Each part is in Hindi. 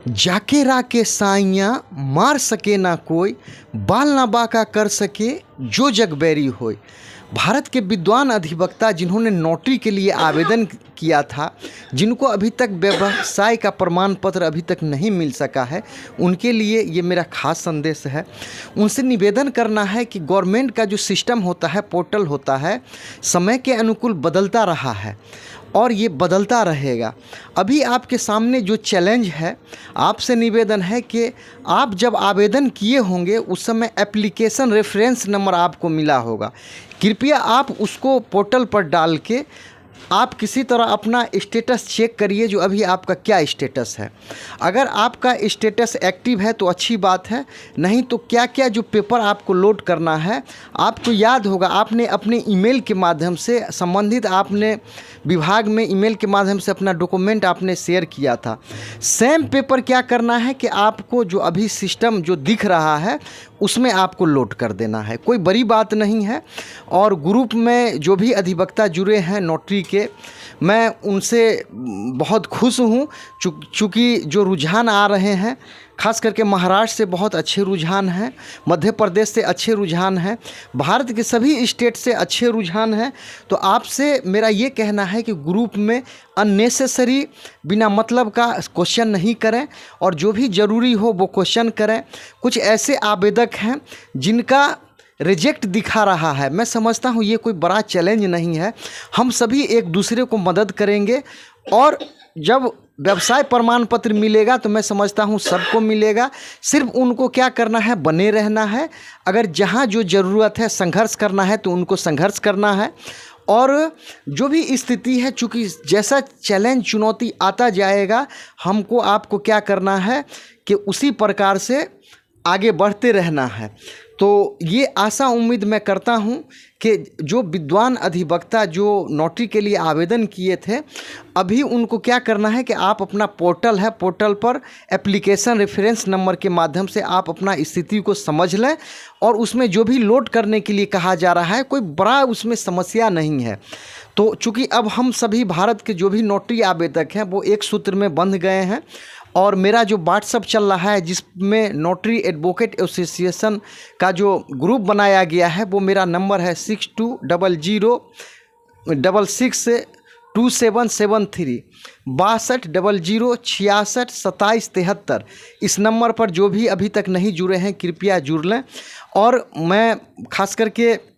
जाके राके साइयाँ मार सके ना कोई, बाल ना बाका कर सके जो जग बैरी होय। भारत के विद्वान अधिवक्ता जिन्होंने नोटरी के लिए आवेदन किया था, जिनको अभी तक व्यवसाय का प्रमाण पत्र अभी तक नहीं मिल सका है, उनके लिए ये मेरा खास संदेश है। उनसे निवेदन करना है कि गवर्नमेंट का जो सिस्टम होता है, पोर्टल होता है, समय के अनुकूल बदलता रहा है और ये बदलता रहेगा। अभी आपके सामने जो चैलेंज है, आपसे निवेदन है कि आप जब आवेदन किए होंगे उस समय एप्लीकेशन रेफरेंस नंबर आपको मिला होगा। कृपया आप उसको पोर्टल पर डाल के आप किसी तरह अपना स्टेटस चेक करिए, जो अभी आपका क्या स्टेटस है। अगर आपका स्टेटस एक्टिव है तो अच्छी बात है, नहीं तो क्या क्या जो पेपर आपको लोड करना है, आपको याद होगा आपने अपने ईमेल के माध्यम से संबंधित आपने विभाग में ईमेल के माध्यम से अपना डॉक्यूमेंट आपने शेयर किया था। सेम पेपर क्या करना है कि आपको जो अभी सिस्टम जो दिख रहा है उसमें आपको लोड कर देना है, कोई बड़ी बात नहीं है। और ग्रुप में जो भी अधिवक्ता जुड़े हैं नोटरी के, मैं उनसे बहुत खुश हूँ, चूँकि जो रुझान आ रहे हैं, खास करके महाराष्ट्र से बहुत अच्छे रुझान हैं, मध्य प्रदेश से अच्छे रुझान हैं, भारत के सभी स्टेट से अच्छे रुझान हैं। तो आपसे मेरा ये कहना है कि ग्रुप में अननेसेसरी बिना मतलब का क्वेश्चन नहीं करें और जो भी ज़रूरी हो वो क्वेश्चन करें। कुछ ऐसे आवेदक हैं जिनका रिजेक्ट दिखा रहा है, मैं समझता हूँ ये कोई बड़ा चैलेंज नहीं है, हम सभी एक दूसरे को मदद करेंगे और जब व्यवसाय प्रमाण पत्र मिलेगा तो मैं समझता हूँ सबको मिलेगा। सिर्फ उनको क्या करना है, बने रहना है। अगर जहाँ जो ज़रूरत है संघर्ष करना है तो उनको संघर्ष करना है। और जो भी स्थिति है, चूँकि जैसा चैलेंज चुनौती आता जाएगा, हमको आपको क्या करना है कि उसी प्रकार से आगे बढ़ते रहना है। तो ये आशा उम्मीद मैं करता हूँ कि जो विद्वान अधिवक्ता जो नोटरी के लिए आवेदन किए थे, अभी उनको क्या करना है कि आप अपना पोर्टल है, पोर्टल पर एप्लीकेशन रेफरेंस नंबर के माध्यम से आप अपना स्थिति को समझ लें और उसमें जो भी लोड करने के लिए कहा जा रहा है, कोई बड़ा उसमें समस्या नहीं है। तो चूँकि अब हम सभी भारत के जो भी नोटरी आवेदक हैं वो एक सूत्र में बंध गए हैं और मेरा जो व्हाट्सअप चल रहा है जिसमें नोटरी एडवोकेट एसोसिएशन का जो ग्रुप बनाया गया है, वो मेरा नंबर है 6200662773 6200662773। इस नंबर पर जो भी अभी तक नहीं जुड़े हैं कृपया जुड़ लें। और मैं खास करके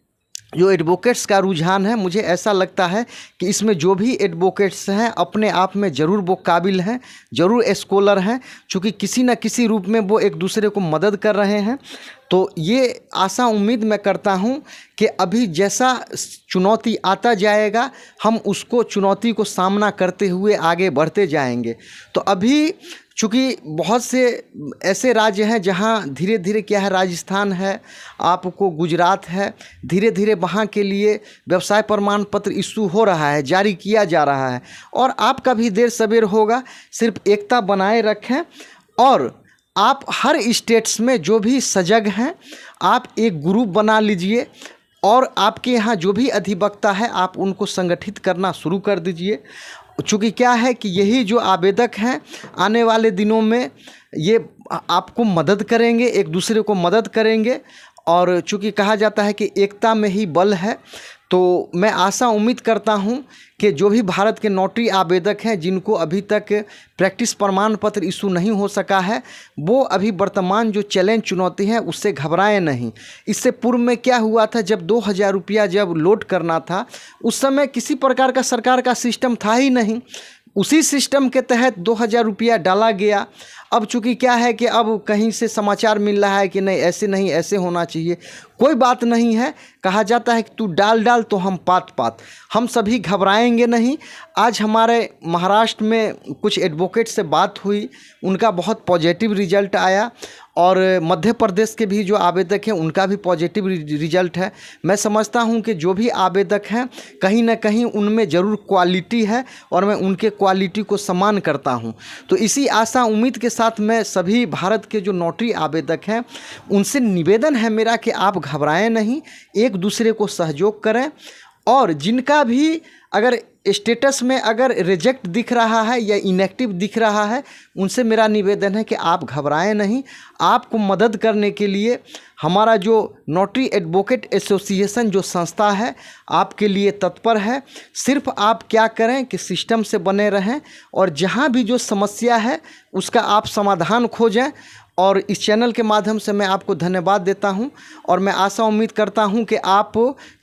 जो एडवोकेट्स का रुझान है, मुझे ऐसा लगता है कि इसमें जो भी एडवोकेट्स हैं अपने आप में ज़रूर वो काबिल हैं, ज़रूर स्कॉलर हैं, चूँकि किसी न किसी रूप में वो एक दूसरे को मदद कर रहे हैं। तो ये आशा उम्मीद मैं करता हूँ कि अभी जैसा चुनौती आता जाएगा हम उसको चुनौती को सामना करते हुए आगे बढ़ते जाएंगे। तो अभी चूँकि बहुत से ऐसे राज्य हैं जहाँ धीरे धीरे क्या है, राजस्थान है, आपको गुजरात है, धीरे धीरे वहाँ के लिए व्यवसाय प्रमाण पत्र इशू हो रहा है, जारी किया जा रहा है और आपका भी देर सवेर होगा। सिर्फ एकता बनाए रखें और आप हर स्टेट्स में जो भी सजग हैं आप एक ग्रुप बना लीजिए और आपके यहाँ जो भी अधिवक्ता है आप उनको संगठित करना शुरू कर दीजिए। चूँकि क्या है कि यही जो आवेदक हैं आने वाले दिनों में ये आपको मदद करेंगे, एक दूसरे को मदद करेंगे। और चूँकि कहा जाता है कि एकता में ही बल है, तो मैं आशा उम्मीद करता हूं कि जो भी भारत के नोटरी आवेदक हैं जिनको अभी तक प्रैक्टिस प्रमाण पत्र इशू नहीं हो सका है, वो अभी वर्तमान जो चैलेंज चुनौती है उससे घबराएं नहीं। इससे पूर्व में क्या हुआ था, जब 2000 रुपया जब लोड करना था उस समय किसी प्रकार का सरकार का सिस्टम था ही नहीं, उसी सिस्टम के तहत 2000 रुपया डाला गया। अब चूँकि क्या है कि अब कहीं से समाचार मिल रहा है कि नहीं ऐसे नहीं, ऐसे होना चाहिए, कोई बात नहीं है। कहा जाता है कि तू डाल डाल तो हम पात पात, हम सभी घबराएंगे नहीं। आज हमारे महाराष्ट्र में कुछ एडवोकेट से बात हुई, उनका बहुत पॉजिटिव रिजल्ट आया और मध्य प्रदेश के भी जो आवेदक हैं उनका भी पॉजिटिव रिजल्ट है। मैं समझता हूं कि जो भी आवेदक हैं कहीं ना कहीं उनमें ज़रूर क्वालिटी है और मैं उनके क्वालिटी को सम्मान करता हूं। तो इसी आशा उम्मीद के साथ मैं सभी भारत के जो नोटरी आवेदक हैं उनसे निवेदन है मेरा कि आप घबराएं नहीं, एक दूसरे को सहयोग करें और जिनका भी अगर स्टेटस में अगर रिजेक्ट दिख रहा है या इनएक्टिव दिख रहा है, उनसे मेरा निवेदन है कि आप घबराएं नहीं। आपको मदद करने के लिए हमारा जो नोटरी एडवोकेट एसोसिएशन जो संस्था है आपके लिए तत्पर है। सिर्फ आप क्या करें कि सिस्टम से बने रहें और जहां भी जो समस्या है उसका आप समाधान खोजें। और इस चैनल के माध्यम से मैं आपको धन्यवाद देता हूं और मैं आशा उम्मीद करता हूं कि आप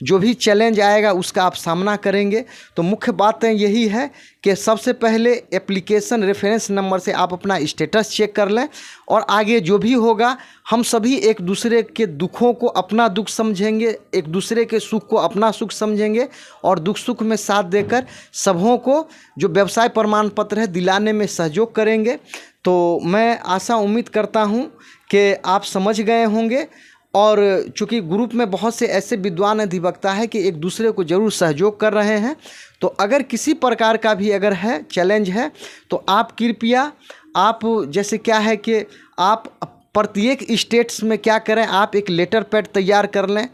जो भी चैलेंज आएगा उसका आप सामना करेंगे। तो मुख्य बातें यही है कि सबसे पहले एप्लीकेशन रेफरेंस नंबर से आप अपना स्टेटस चेक कर लें और आगे जो भी होगा हम सभी एक दूसरे के दुखों को अपना दुख समझेंगे, एक दूसरे के सुख को अपना सुख समझेंगे और दुख सुख में साथ देकर सबों को जो व्यवसाय प्रमाण पत्र है दिलाने में सहयोग करेंगे। तो मैं आशा उम्मीद करता हूं कि आप समझ गए होंगे और चूँकि ग्रुप में बहुत से ऐसे विद्वान अधिवक्ता है कि एक दूसरे को ज़रूर सहयोग कर रहे हैं। तो अगर किसी प्रकार का भी अगर है चैलेंज है तो आप कृपया आप जैसे क्या है कि आप प्रत्येक स्टेट्स में क्या करें, आप एक लेटर पैड तैयार कर लें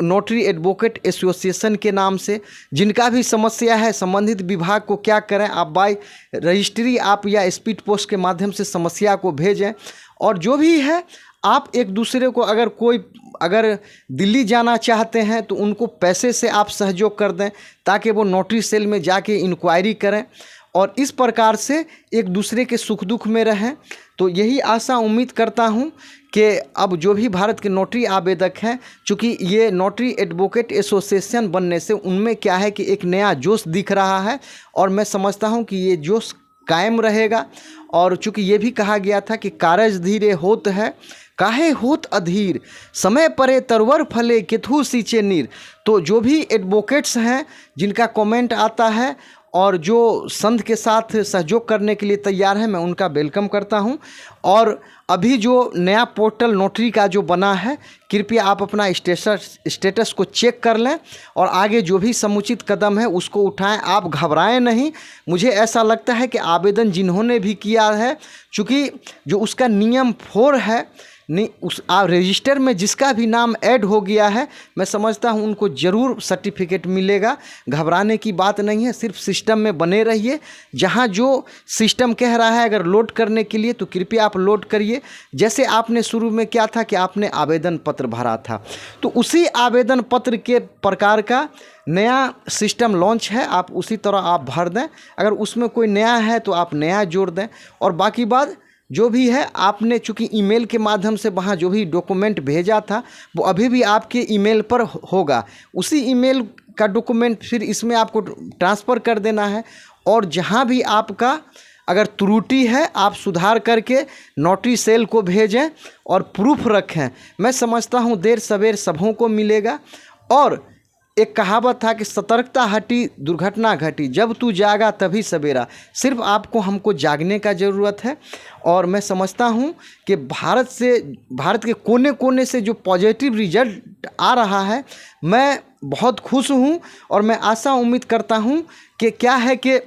नोटरी एडवोकेट एसोसिएशन के नाम से। जिनका भी समस्या है संबंधित विभाग को क्या करें, आप बाय रजिस्ट्री आप या स्पीड पोस्ट के माध्यम से समस्या को भेजें। और जो भी है आप एक दूसरे को अगर दिल्ली जाना चाहते हैं तो उनको पैसे से आप सहयोग कर दें ताकि वो नोटरी सेल में जाके इंक्वायरी करें और इस प्रकार से एक दूसरे के सुख दुख में रहें। तो यही आशा उम्मीद करता हूं कि अब जो भी भारत के नोटरी आवेदक हैं, चूँकि ये नोटरी एडवोकेट एसोसिएशन बनने से उनमें क्या है कि एक नया जोश दिख रहा है और मैं समझता हूं कि ये जोश कायम रहेगा। और चूँकि ये भी कहा गया था कि कारज धीरे होत है काहे होत अधीर, समय परे तरवर फले केथू सींचे नीर। तो जो भी एडवोकेट्स हैं जिनका कमेंट आता है और जो संघ के साथ सहयोग करने के लिए तैयार हैं, मैं उनका वेलकम करता हूं। और अभी जो नया पोर्टल नोटरी का जो बना है, कृपया आप अपना स्टेटस को चेक कर लें और आगे जो भी समुचित कदम है उसको उठाएं। आप घबराएं नहीं। मुझे ऐसा लगता है कि आवेदन जिन्होंने भी किया है, चूँकि जो उसका नियम 4 है नहीं, उस रजिस्टर में जिसका भी नाम ऐड हो गया है, मैं समझता हूं उनको ज़रूर सर्टिफिकेट मिलेगा। घबराने की बात नहीं है, सिर्फ सिस्टम में बने रहिए। जहां जो सिस्टम कह रहा है अगर लोड करने के लिए तो कृपया आप लोड करिए। जैसे आपने शुरू में क्या था कि आपने आवेदन पत्र भरा था, तो उसी आवेदन पत्र के प्रकार का नया सिस्टम लॉन्च है, आप उसी तरह आप भर दें। अगर उसमें कोई नया है तो आप नया जोड़ दें। और बाकी बात जो भी है, आपने चूँकि ईमेल के माध्यम से वहाँ जो भी डॉक्यूमेंट भेजा था वो अभी भी आपके ईमेल पर होगा। उसी ईमेल का डॉक्यूमेंट फिर इसमें आपको ट्रांसफ़र कर देना है। और जहाँ भी आपका अगर त्रुटि है आप सुधार करके नोटरी सेल को भेजें और प्रूफ रखें। मैं समझता हूँ देर सवेर सबों को मिलेगा। और एक कहावत था कि सतर्कता हटी दुर्घटना घटी, जब तू जागा तभी सवेरा। सिर्फ आपको हमको जागने का ज़रूरत है। और मैं समझता हूं कि भारत के कोने कोने से जो पॉजिटिव रिजल्ट आ रहा है, मैं बहुत खुश हूं। और मैं आशा उम्मीद करता हूं कि क्या है कि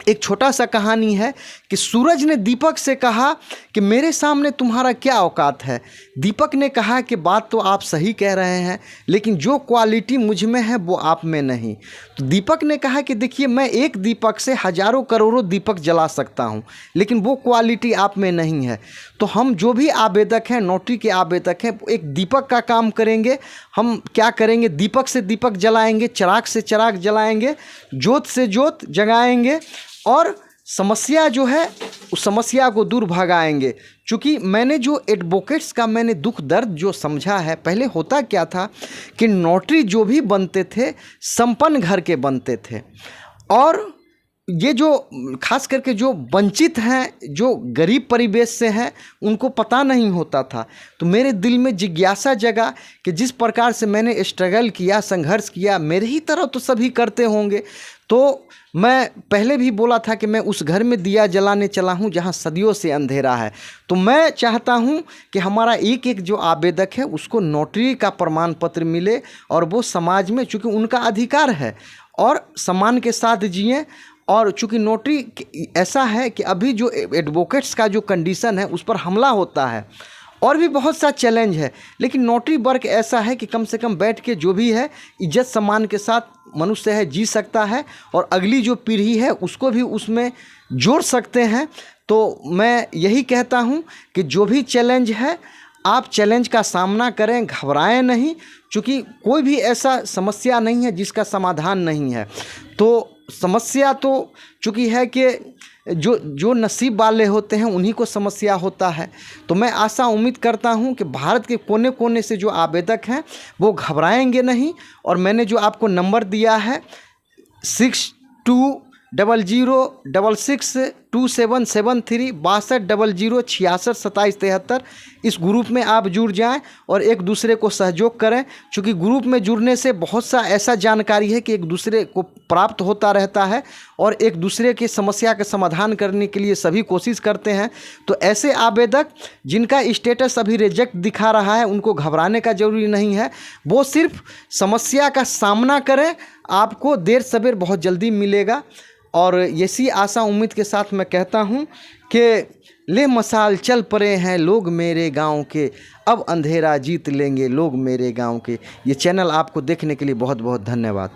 एक छोटा सा कहानी है कि सूरज ने दीपक से कहा कि मेरे सामने तुम्हारा क्या औकात है। दीपक ने कहा कि बात तो आप सही कह रहे हैं, लेकिन जो क्वालिटी मुझ में है वो आप में नहीं। तो दीपक ने कहा कि देखिए, मैं एक दीपक से हजारों करोड़ों दीपक जला सकता हूं, लेकिन वो क्वालिटी आप में नहीं है। तो हम जो भी आवेदक हैं, नोटरी के आवेदक हैं, एक दीपक का काम करेंगे। हम क्या करेंगे, दीपक से दीपक जलाएंगे, चिराग से चिराग जलाएंगे, ज्योत से ज्योत जगाएंगे और समस्या जो है उस समस्या को दूर भगाएंगे। चूँकि मैंने जो एडवोकेट्स का मैंने दुख दर्द जो समझा है, पहले होता क्या था कि नोटरी जो भी बनते थे संपन्न घर के बनते थे और ये जो खास करके जो वंचित हैं, जो गरीब परिवेश से हैं, उनको पता नहीं होता था। तो मेरे दिल में जिज्ञासा जगा कि जिस प्रकार से मैंने स्ट्रगल किया, संघर्ष किया, मेरे ही तरह तो सभी करते होंगे। तो मैं पहले भी बोला था कि मैं उस घर में दिया जलाने चला हूं जहां सदियों से अंधेरा है। तो मैं चाहता हूं कि हमारा एक एक जो आवेदक है उसको नोटरी का प्रमाण पत्र मिले और वो समाज में, चूँकि उनका अधिकार है, और सम्मान के साथ जिएं। और चूँकि नोटरी ऐसा है कि अभी जो एडवोकेट्स का जो कंडीशन है उस पर हमला होता है और भी बहुत सा चैलेंज है, लेकिन नोटरी वर्क ऐसा है कि कम से कम बैठ के जो भी है इज्जत सम्मान के साथ मनुष्य है जी सकता है और अगली जो पीढ़ी है उसको भी उसमें जोड़ सकते हैं। तो मैं यही कहता हूँ कि जो भी चैलेंज है आप चैलेंज का सामना करें, घबराएं नहीं, क्योंकि कोई भी ऐसा समस्या नहीं है जिसका समाधान नहीं है। तो समस्या तो चूँकि है कि जो नसीब वाले होते हैं उन्हीं को समस्या होता है। तो मैं आशा उम्मीद करता हूं कि भारत के कोने कोने से जो आवेदक हैं वो घबराएंगे नहीं। और मैंने जो आपको नंबर दिया है 6200662773 6200662773, इस ग्रुप में आप जुड़ जाएं और एक दूसरे को सहयोग करें। क्योंकि ग्रुप में जुड़ने से बहुत सा ऐसा जानकारी है कि एक दूसरे को प्राप्त होता रहता है और एक दूसरे की समस्या का समाधान करने के लिए सभी कोशिश करते हैं। तो ऐसे आवेदक जिनका स्टेटस अभी रिजेक्ट दिखा रहा है उनको घबराने का ज़रूरी नहीं है, वो सिर्फ समस्या का सामना करें, आपको देर सवेर बहुत जल्दी मिलेगा। और ऐसी आशा उम्मीद के साथ मैं कहता हूँ कि ले मसाल चल पड़े हैं लोग मेरे गांव के, अब अंधेरा जीत लेंगे लोग मेरे गांव के। ये चैनल आपको देखने के लिए बहुत बहुत धन्यवाद।